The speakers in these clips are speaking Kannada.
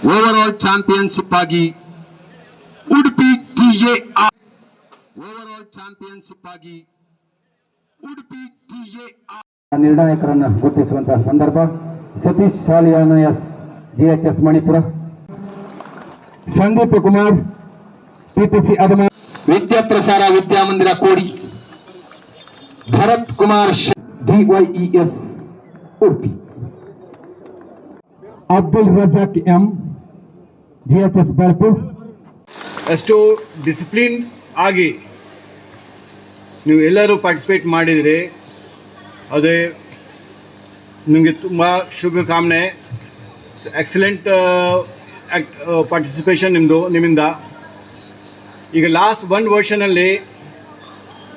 ಓವರ್ ಚಾಂಪಿಯನ್ಶಿಪ್ ಆಗಿ ಉಡುಪಿ TAR ಓವರ್ ಚಾಂಪಿಯನ್ಶಿಪ್ ಆಗಿ ಉಡುಪಿ TAR ನಿರ್ಣಾಯಕರನ್ನು ಗುರುತಿಸುವಂತಹ ಸಂದರ್ಭ. Satish Shaliyana S GHS Manipura, Sandeep Kumar PPC Adama, Vidyaprasara Vidyamandira Kodi, Bharath Kumar DYES Udupi, Abdul Razak M GHS Belapu. ಅಷ್ಟು ಡಿಸಿಪ್ಲಿನ್ ಆಗಿ ನೀವು ಎಲ್ಲರೂ ಪಾರ್ಟಿಸಿಪೇಟ್ ಮಾಡಿದರೆ ಅದೇ ನಿಮಗೆ ತುಂಬ ಶುಭಕಾಮನೆ. ಎಕ್ಸಲೆಂಟ್ ಪಾರ್ಟಿಸಿಪೇಷನ್ ನಿಮ್ಮಿಂದ. ಈಗ ಲಾಸ್ಟ್ ಒಂದು ವರ್ಷನಲ್ಲಿ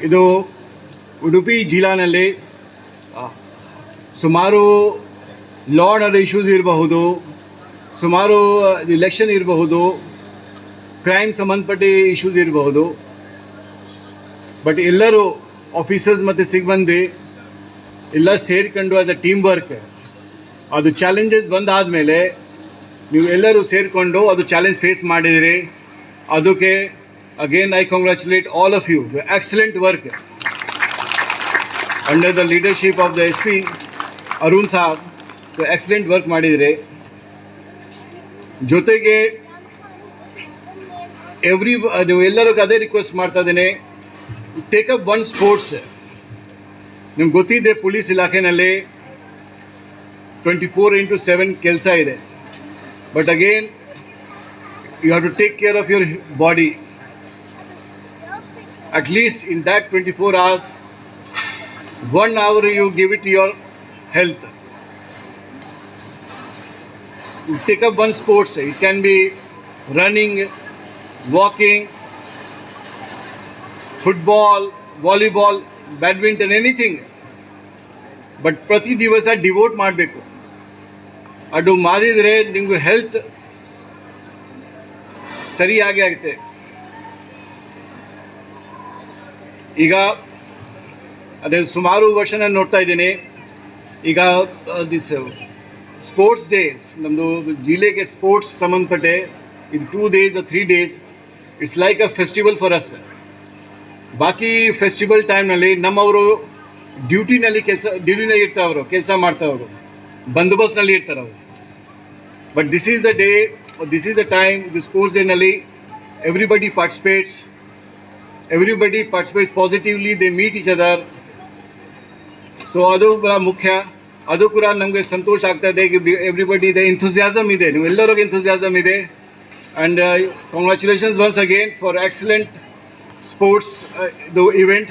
ಇದು ಉಡುಪಿ ಜಿಲ್ಲಾನಲ್ಲಿ ಸುಮಾರು ಲಾ ಆ್ಯಂಡ್ ಆರ್ಡರ್ ಇಶ್ಯೂಸ್ ಇರಬಹುದು, ಸುಮಾರು ಇಲೆಕ್ಷನ್ ಇರಬಹುದು, ಕ್ರೈಮ್ ಸಂಬಂಧಪಟ್ಟ ಇಶ್ಯೂಸ್ ಇರಬಹುದು. ಬಟ್ ಎಲ್ಲರೂ ಆಫೀಸರ್ಸ್ ಮತ್ತು ಸಿಬ್ಬಂದಿ ಎಲ್ಲ ಸೇರಿಕೊಂಡು ಆಸ್ ಅ ಟೀಮ್ ವರ್ಕ್ ಅದು ಚಾಲೆಂಜಸ್ ಬಂದಾದಮೇಲೆ ನೀವು ಎಲ್ಲರೂ ಸೇರಿಕೊಂಡು ಅದು ಚಾಲೆಂಜ್ ಫೇಸ್ ಮಾಡಿದಿರಿ. ಅದಕ್ಕೆ again I congratulate all of you. Excellent work under the leadership of the SP Arun saab. Excellent work ಮಾಡಿದಿರಿ. ಜೊತೆಗೆ ನೀವು ಎಲ್ಲರಿಗೂ ಅದೇ ರಿಕ್ವೆಸ್ಟ್ ಮಾಡ್ತಾ ಇದ್ದೀನಿ, ಟೇಕ್ ಅಪ್ ಒನ್ ಸ್ಪೋರ್ಟ್ಸ್. ನಿಮ್ಗೆ ಗೊತ್ತಿದೆ ಪೊಲೀಸ್ ಇಲಾಖೆಯಲ್ಲಿ 24/7 ಕೆಲಸ ಇದೆ. But again you have to take care of your body. At least in that 24 hours, 1 hour you give it to your health. You take up one sports. It can be running, walking, football, volleyball, badminton, anything. But ಪ್ರತಿ ದಿವಸ ಡಿವೋಟ್ ಮಾಡಬೇಕು. ಅದು ಮಾಡಿದರೆ ನಿಮಗೂ ಹೆಲ್ತ್ ಸರಿಯಾಗಿ ಆಗುತ್ತೆ. ಈಗ ಅದೇ ಸುಮಾರು ವರ್ಷ ನಾನು ನೋಡ್ತಾ ಇದ್ದೀನಿ. ಈಗ ದಿಸ್ ಸ್ಪೋರ್ಟ್ಸ್ ಡೇಸ್ ನಮ್ಮದು ಜಿಲ್ಲೆಗೆ ಸ್ಪೋರ್ಟ್ಸ್ ಸಂಬಂಧಪಟ್ಟೆ ಇದು 2 days or 3 days it's like a festival for us. ಬಾಕಿ ಫೆಸ್ಟಿವಲ್ ಟೈಮ್ನಲ್ಲಿ ನಮ್ಮವರು ಡ್ಯೂಟಿನಲ್ಲಿ ಇರ್ತಾವರು, ಕೆಲಸ ಮಾಡ್ತಾವರು, ಬಂದೋಬಸ್ತ್ನಲ್ಲಿ ಇರ್ತಾರೆ ಅವರು. But this is the day, this is the time, the sports ಡೇನಲ್ಲಿ everybody participates positively, they meet each other. So ಅದು ಬಹಳ ಮುಖ್ಯ. ಅದು ಕೂಡ ನಮಗೆ ಸಂತೋಷ ಆಗ್ತಾ ಇದೆ. ಎವ್ರಿಬಡಿ ಇದೆ, ಎಂಥೂಸಿಯಾಸಮ್ ಇದೆ, ನೀವೆಲ್ಲರಿಗೂ ಎಂಥೂಸಿಯಾಸಮ್ ಇದೆ. And congratulations once again for excellent sports event.